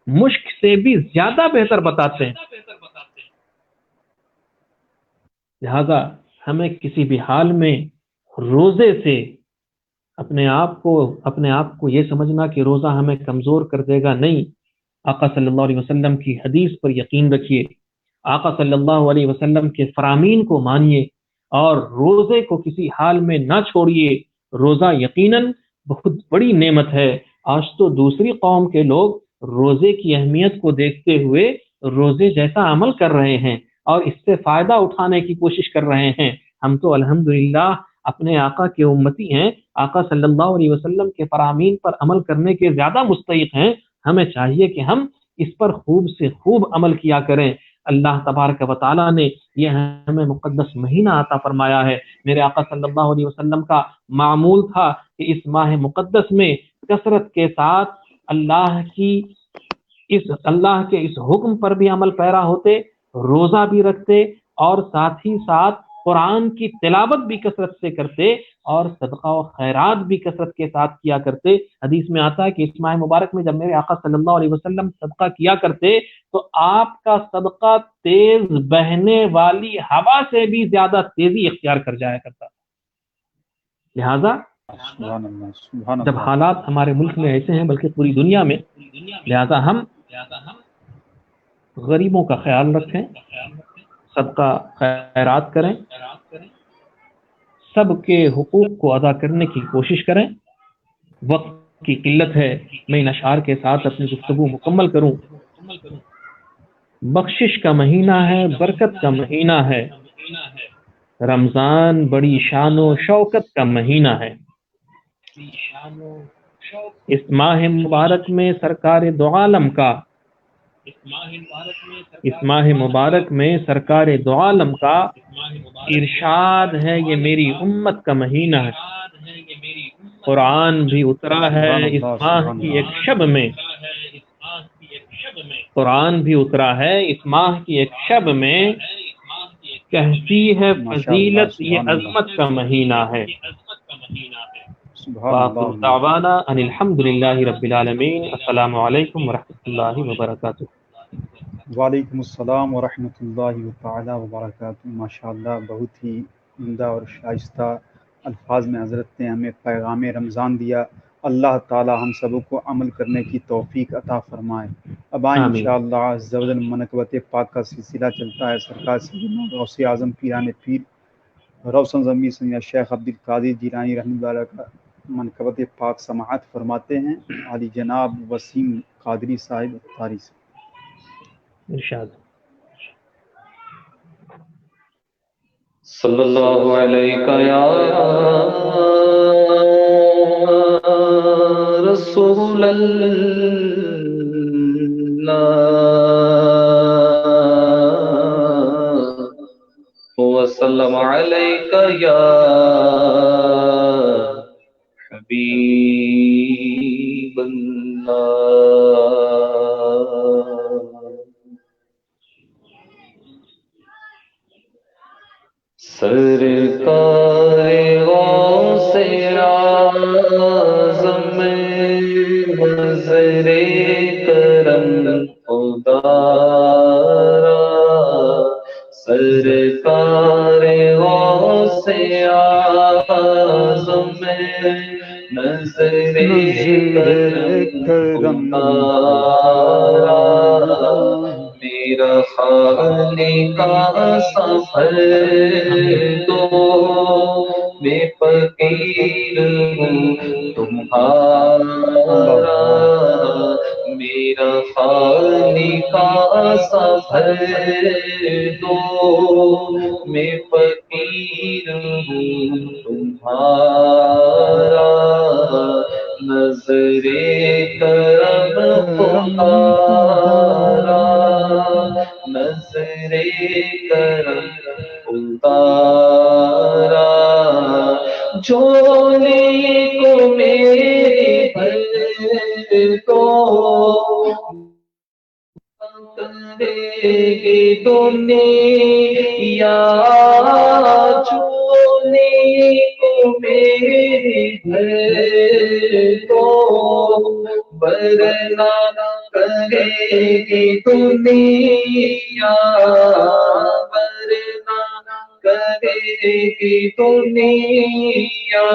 مشک سے بھی زیادہ بہتر بتاتے ہیں۔ لہذا ہمیں کسی بھی حال میں روزے سے اپنے آپ کو یہ سمجھنا کہ روزہ ہمیں کمزور کر دے گا، نہیں۔ آقا صلی اللہ علیہ وسلم کی حدیث پر یقین رکھیے، آقا صلی اللہ علیہ وسلم کے فرامین کو مانیے، اور روزے کو کسی حال میں نہ چھوڑیے۔ روزہ یقیناً بہت بڑی نعمت ہے۔ آج تو دوسری قوم کے لوگ روزے کی اہمیت کو دیکھتے ہوئے روزے جیسا عمل کر رہے ہیں اور اس سے فائدہ اٹھانے کی کوشش کر رہے ہیں۔ ہم تو الحمدللہ اپنے آقا کے امتی ہیں، آقا صلی اللہ علیہ وسلم کے فرامین پر عمل کرنے کے زیادہ مستحق ہیں۔ ہمیں چاہیے کہ ہم اس پر خوب سے خوب عمل کیا کریں۔ اللہ تبارک و تعالیٰ نے یہ ہمیں مقدس مہینہ عطا فرمایا ہے۔ میرے آقا صلی اللہ علیہ وسلم کا معمول تھا کہ اس ماہ مقدس میں کثرت کے ساتھ اللہ کے اس حکم پر بھی عمل پیرا ہوتے، روزہ بھی رکھتے، اور ساتھ ہی ساتھ قرآن کی تلاوت بھی کثرت سے کرتے، اور صدقہ و خیرات بھی کثرت کے ساتھ کیا کرتے۔ حدیث میں آتا ہے کہ اس ماہ مبارک میں جب میرے آقا صلی اللہ علیہ وسلم صدقہ کیا کرتے تو آپ کا صدقہ تیز بہنے والی ہوا سے بھی زیادہ تیزی اختیار کر جایا کرتا۔ لہذا جب حالات ہمارے ملک میں ایسے ہیں، بلکہ پوری دنیا میں، لہذا ہم غریبوں کا خیال رکھیں، صدقہ خیرات کریں، سب کے حقوق کو ادا کرنے کی کوشش کریں۔ وقت کی قلت ہے، میں ان اشعار کے ساتھ اپنی گفتگو مکمل کروں۔ بخشش کا مہینہ ہے، برکت کا مہینہ ہے۔ رمضان بڑی شان و شوکت کا مہینہ ہے۔ اس ماہ مبارک میں سرکار دو عالم کا سرکار دو عالم کا ارشاد ہے، یہ میری امت کا مہینہ ہے۔ قرآن بھی اترا ہے سبحان اس اللہ ماہ سبحان کی اللہ۔ ایک شب میں، قرآن بھی اترا ہے اس ماہ کی ایک شب میں، کہتی ہے ماشاء اللہ فضیلت یہ سبحان اللہ عظمت کا مہینہ ہے۔ سبحان وآخر اللہ۔ دعوانا ان الحمد للہ رب العالمین۔ السلام علیکم ورحمۃ اللہ وبرکاتہ۔ وعلیکم السلام ورحمۃ اللہ تعالیٰ وبرکاتہ۔ ماشاء اللہ، بہت ہی عمدہ اور شائستہ الفاظ میں حضرت نے ہمیں پیغام رمضان دیا۔ اللہ تعالیٰ ہم سبوں کو عمل کرنے کی توفیق عطا فرمائے۔ اب آئیں آمین۔ انشاءاللہ عز و جل منقبت پاک کا سلسلہ چلتا ہے۔ سرکار سیدنا غوث اعظم پیران پیر روشن ضمی سید شیخ عبدالقادر جیلانی رحمۃ اللہ کا منقبت پاک سماعت فرماتے ہیں علی جناب وسیم قادری صاحب اختاری سے۔ ارشاد۔ صلی اللہ علیہ یا رسول اللہ وسلم علیک یا حبیب اللہ۔ سرکار غوث اعظم نظر کرم خدارا، سرکار غوث اعظم نظر کرم خدارا، میرا خالق سفر دو میں فقیر ہوں تمہارا، میرا خالق سفر دو میں فقیر ہوں تمہارا، نظر کرم خدارا، نظر کرم خدارا، جھولی کو میری بھر کو کرے گی دنیا، جھولی کو میری بھر کو ورنہ کرے گی دنیا، ورنہ کرے گی دنیا،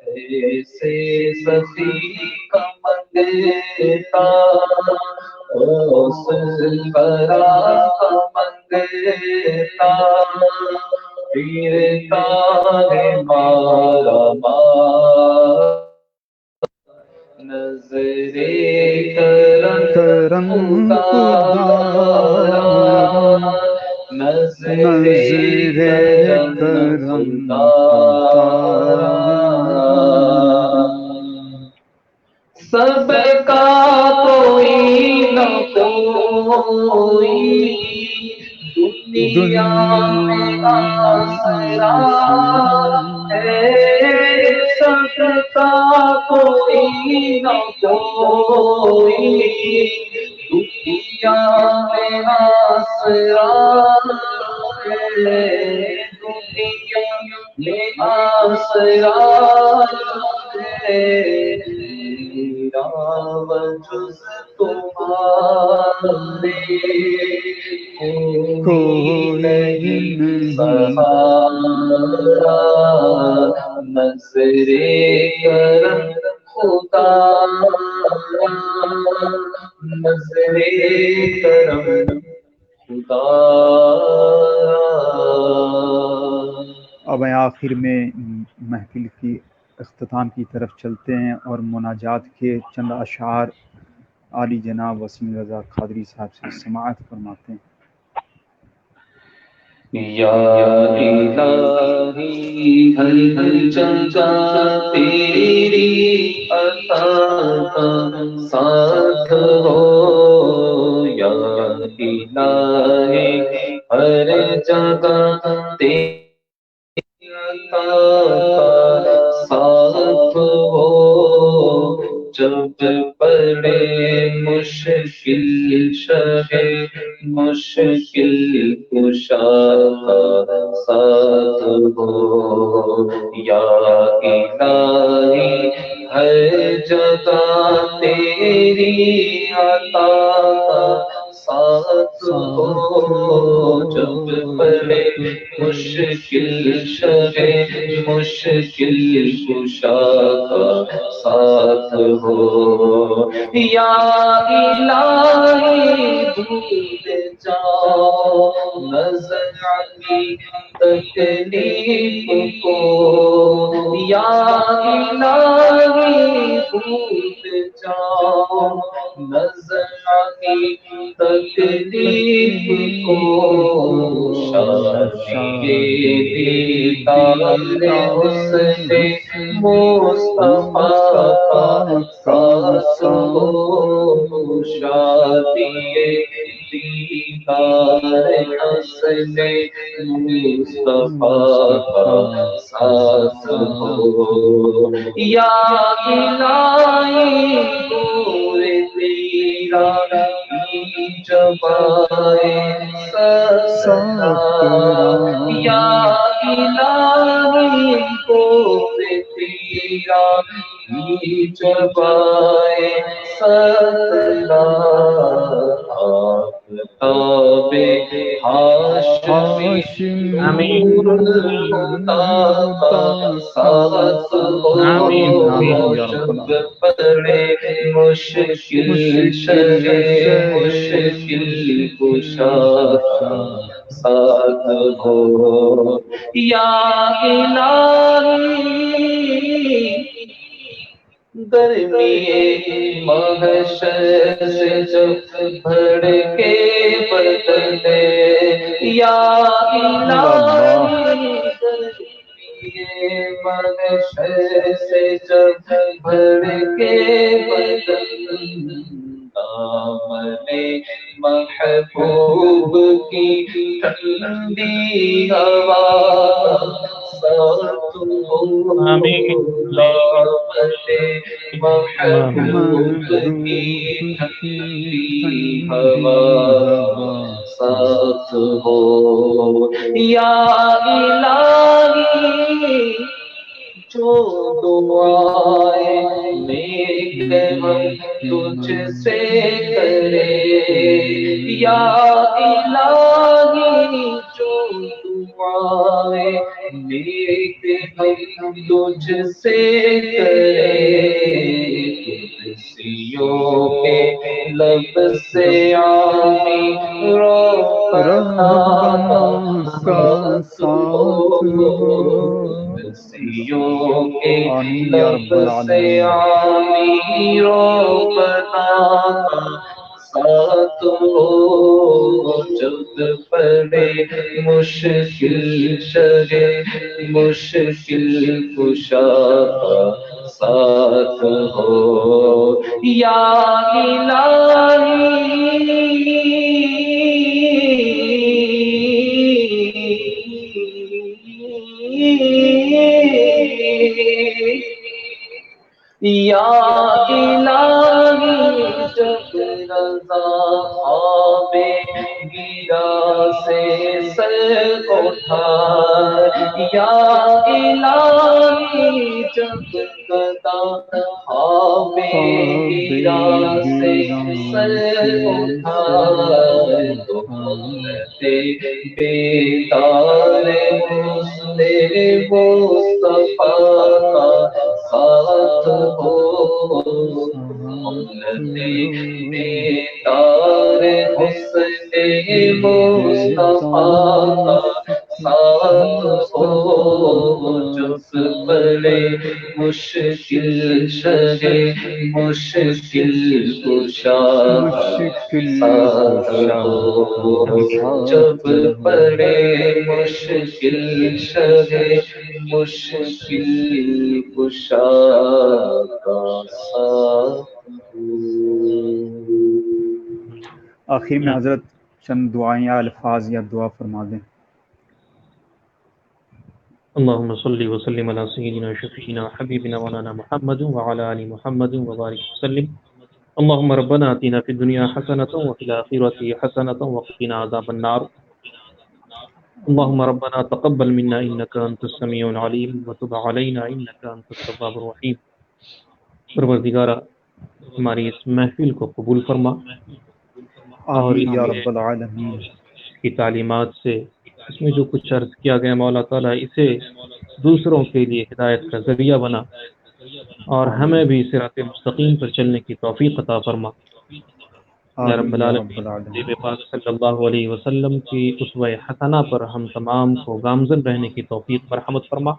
ایسے سخی کا منگتا برا کا منگتا، پھرتا ہے مارا مار، نظر کرم خدارا، نظر کرم خدارا، سب کا کوئی نہ کوئی دنیا میں آسرا ہے، سب کا کوئی نہ کوئی دنیا میں آسرا ہے، دنیا میں آسرا ہے، میرا وجز تمہارے کوئی نہیں سہارا، نظر کرم خدارا، نظر کرم خدارا۔ اب آخر میں محفل کی اختتام کی طرف چلتے ہیں اور مناجات کے چند اشعار عالی جناب وسیم رضا قادری صاحب سے سماعت فرماتے ہیں۔ یا الہی ہر جگہ تیری عطا کا ساتھ ہو، یا الہی ہر جگہ تیری عطا کا ساتھ ہو، جب پڑے مشکل شہ مشکل کشا کا ساتھ ہو، یا الہی ہر جگہ تیری عطا کا ساتھ ہو، جب پڑے مشکل شہ مشکل کشا کا ساتھ ہو، یا الہی بھول جاؤ نظر علی تکلیف کو، یا الہی بھول جاؤ نظر علی تکلیف کو، شادی دیدار حسن مصطفیٰ کا ساتھ ہو، شادی دیدار حسن مصطفیٰ کا ساتھ ہو، یا الہی نور تیرا جبائے سرا، یا الہی نور تیرا جبائے سرا، آفتاب ہاشمی نور الہدیٰ کا ساتھ ہو، جب پڑے مشکل شہ مشکل کشا کا ساتھ ہو، یا الہی گرمی محشر سے جب بھڑکے بدن، یا الہی گرمی محشر سے جب بھڑکے بدن، دامن محبوب کی ٹھنڈی ہوا ساتھ ہو، محبوب کی ٹھنڈی ہوا ساتھ ہو، یا الہی جو دعائیں نیک ہم تجھ سے کرے، یا الہی جو دعائیں نیک ہم تجھ سے کرے، قدسیوں کے لب سے آمین ربنا ساتھ ہو، قدسیوں کے لب سے آمین ربنا ساتھ ہو، جب پڑے مشکل شہ مشکل کشا کا ساتھ ہو، یا یا الہی جب رضا خواب گرا سے سر اٹھا، یا الہی جب رضا خواب گرا سے سر اٹھا، تو حضرت بیدار حسن مصطفیٰ کا ساتھ ہو، بیدار حسن مصطفیٰ کا ساتھ ہو، جب پڑے مشکل شہ مشکل کشا مشکل ساتھ کشا ہو، ساتھ جب ہو، پڑے مشکل شدے مشکل کشا کا ساتھ ہو۔ آخر میں حضرت چند دعائیں یا الفاظ یا دعا فرما دیں۔ اللهم صل وسلم على سيدنا شفيعنا وحبيبنا مولانا محمد وعلى آل محمد وبارك وسلم. اللهم ربنا آتنا في الدنيا حسنة وفي الآخرة حسنة وقنا عذاب النار. اللهم ربنا تقبل منا إنك أنت السميع العليم وتب علينا إنك أنت التواب الرحيم. پروردگارہ ہماری اس محفل کو قبول فرما اور آمین یا اس رب العالمین۔ کی تعلیمات سے اس میں جو کچھ عرض کیا گیا مولا تعالیٰ اسے دوسروں کے لیے ہدایت کا ذریعہ بنا اور ہمیں بھی صراط مستقیم پر چلنے کی توفیق عطا فرما یا رب العالمین۔ نبی پاک صلی اللہ علیہ وسلم کی اسوہ حسنہ پر ہم تمام کو گامزن رہنے کی توفیق مرحمت فرما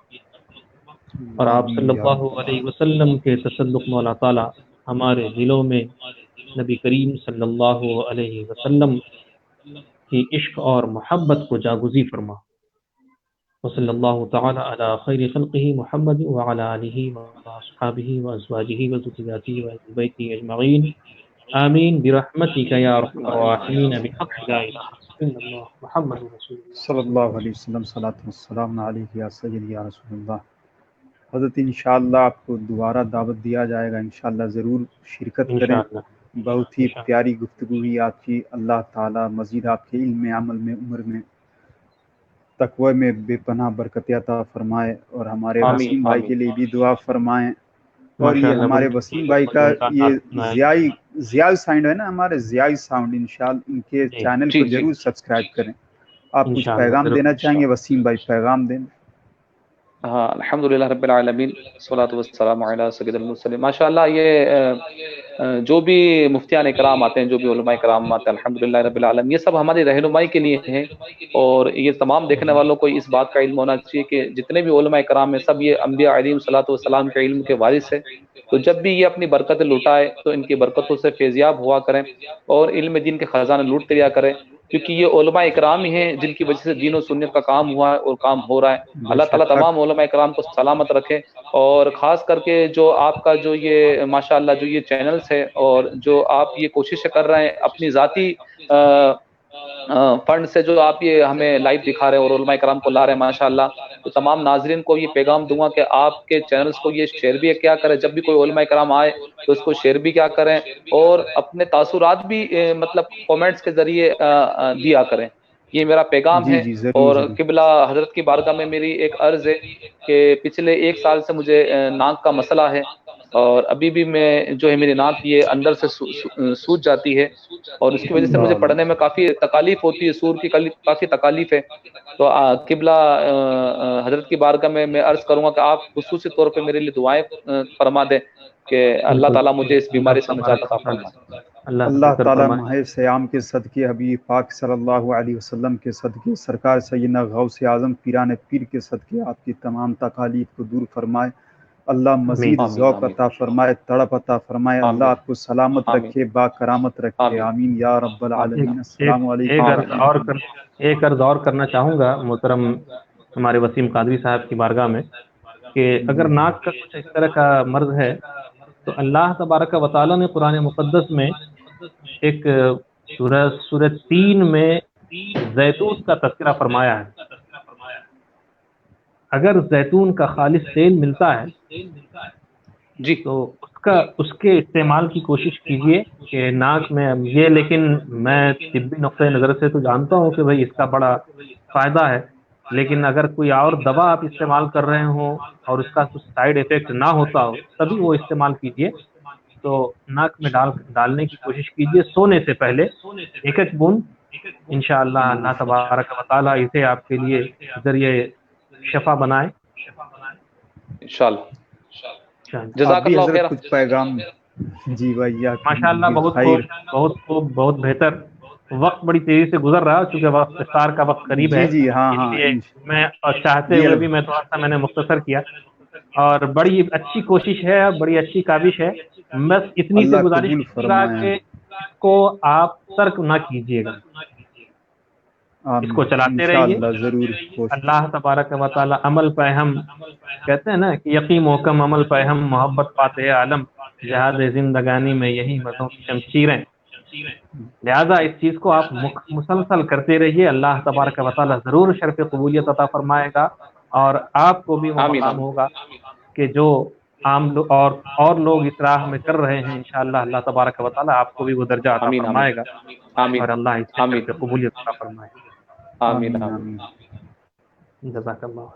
اور آپ صلی اللہ علیہ وسلم کے تصدق مولا تعالیٰ ہمارے دلوں میں نبی کریم صلی اللہ علیہ وسلم کی عشق اور محبت کو جاگزی فرما۔ وصلی اللہ تعالی علی خیر خلقہ محمد وعلی آلہ واصحابہ وازواجہ وذریاتہ واہل بیتہ اجمعین آمین برحمتک یا ارحم الراحمین بحق لا الہ الا اللہ محمد رسول اللہ صلی اللہ علیہ وسلم، صلاۃ والسلام علیہ یا سیدی یا رسول اللہ۔ حضرت انشاءاللہ آپ کو دوبارہ دعوت دیا جائے گا، انشاءاللہ ضرور شرکت کریں۔ انشاءاللہ۔ بہت ہی پیاری گفتگو ہوئی آپ کی۔ اللہ تعالیٰ مزید آپ کے علم میں، عمل میں، عمر میں، تقوی میں بے پناہ برکت عطا فرمائے اور ہمارے آمین، وسیم بھائی آمین۔ کے لیے بھی دعا فرمائیں۔ اور یہ ماشاءاللہ ہمارے بہت وسیم بھائی کا یہ ضیاء ساؤنڈ ہے نا، ہمارے ضیاء ساؤنڈ، انشاءاللہ ان کے چینل کو ضرور سبسکرائب کریں۔ آپ کچھ پیغام دینا چاہیں گے وسیم بھائی؟ پیغام دیں۔ ہاں، الحمدللہ رب العالمین والصلاۃ والسلام علی سید المرسلین۔ ماشاءاللہ یہ جو بھی مفتیان اکرام آتے ہیں، جو بھی علماء اکرام آتے ہیں، الحمدللہ رب العالمین، یہ سب ہماری رہنمائی کے لیے ہیں اور یہ تمام دیکھنے والوں کو اس بات کا علم ہونا چاہیے کہ جتنے بھی علماء اکرام ہیں سب یہ انبیاء علیہم الصلوۃ والسلام کے علم کے وارث ہیں۔ تو جب بھی یہ اپنی برکتیں لٹائے تو ان کی برکتوں سے فیضیاب ہوا کریں اور علم دین کے خزانے لوٹتے رہا کریں، کیونکہ یہ علماء اکرام ہی ہیں جن کی وجہ سے دین و سنت کا کام ہوا ہے اور کام ہو رہا ہے۔ اللہ تعالیٰ تمام علماء اکرام کو سلامت رکھے اور خاص کر کے جو آپ کا جو یہ ماشاءاللہ جو یہ چینلز ہے اور جو آپ یہ کوششیں کر رہے ہیں اپنی ذاتی فنڈ سے جو آپ یہ ہمیں لائیو دکھا رہے ہیں اور علماء کرام کو لا رہے ہیں ماشاءاللہ، تو تمام ناظرین کو یہ پیغام دوں گا کہ آپ کے چینلز کو یہ شیئر بھی کیا کریں، جب بھی کوئی علماء کرام آئے تو اس کو شیئر بھی کیا کریں اور اپنے تاثرات بھی مطلب کومنٹس کے ذریعے دیا کریں۔ یہ میرا پیغام ہے۔ اور قبلہ حضرت کی بارگاہ میں میری ایک عرض ہے کہ پچھلے 1 سال سے مجھے ناک کا مسئلہ ہے اور ابھی بھی میں جو ہے میری ناک یہ اندر سے سوج جاتی ہے اور اس کی وجہ سے مجھے پڑھنے میں کافی تکالیف ہوتی ہے، سور کی کافی تکالیف ہے۔ تو قبلہ حضرت کی بارگاہ میں عرض کروں گا کہ آپ خصوصی طور پہ میرے لیے دعائیں فرما دیں کہ اللہ تعالیٰ مجھے اس بیماری سے نجات عطا فرمائے۔ اللہ تعالیٰ ماہ سیام کے صدقے حبیب پاک صلی اللہ علیہ وسلم کے صدقے سرکار سیدنا غوث اعظم پیران پیر کے صدقے آپ کی تمام تکالیف کو دور فرمائے۔ اللہ مزید ذوق عطا فرمائے، تڑپ عطا فرمائے۔ اللہ آپ کو سلامت رکھے، با کرامت رکھے، آمین یا رب العالمین۔ السلام علیکم۔ ایک عرض اور کرنا چاہوں گا محترم ہمارے وسیم قادری صاحب کی بارگاہ میں کہ اگر ناک کا کچھ اس طرح کا مرض ہے تو اللہ تبارک و تعالیٰ نے قرآن مقدس میں ایک سورہ 3 میں زیتون کا تذکرہ فرمایا ہے۔ اگر زیتون کا خالص تیل ملتا ہے جی تو اس کے استعمال کی کوشش کیجئے کہ ناک میں یہ، لیکن میں طبی نقطۂ نظر سے تو جانتا ہوں کہ بھئی اس کا بڑا فائدہ ہے، لیکن اگر کوئی اور دوا آپ استعمال کر رہے ہوں اور اس کا کچھ سائیڈ ایفیکٹ نہ ہوتا ہو تبھی وہ استعمال کیجئے۔ تو ناک میں ڈالنے کی کوشش کیجئے سونے سے پہلے 1 بوند، انشاءاللہ اللہ تبارک و تعالیٰ اسے آپ کے لیے ذریعے شفا بنائے انشاءاللہ۔ جزاک اللہ خیر۔ کچھ پیغام جی بھائی؟ ماشاءاللہ بہت خوب، بہت بہتر۔ وقت بڑی تیزی سے گزر رہا ہے چونکہ افطار کا وقت قریب ہے، جی ہاں میں چاہتے ہوئے بھی میں تھوڑا سا میں نے مختصر کیا۔ اور بڑی اچھی کوشش ہے، بڑی اچھی کاوش ہے. بس اتنی سے اللہ گزارش قبول کیجیے گا فرمائے. کہ کو آپ ترک نہ کیجیے گا، اس آمین کو چلاتے رہیے. انشاءاللہ ضرور کوشش. اللہ تبارک و تعالی عمل پہ ہم کہتے ہیں نا کہ یقین محکم عمل پہ ہم محبت پاتے عالم، جہاد زندگانی میں یہی مزوں کی شمشیریں. لہذا اس چیز کو آپ مسلسل کرتے رہیے، اللہ تبارک و تعالی ضرور شرف قبولیت عطا فرمائے گا، اور آپ کو بھی وہ آمین مقام ہوگا کہ جو عام لوگ اور لوگ اس راہ میں کر رہے ہیں. انشاءاللہ اللہ تبارک و تعالی آپ کو بھی وہ درجہ عطا آمین آمین فرمائے گا، آمین اور اللہ اس سے آمین شرف قبولیت عطا فرمائے. آمین آمین آمین. آمین. جزاک اللہ.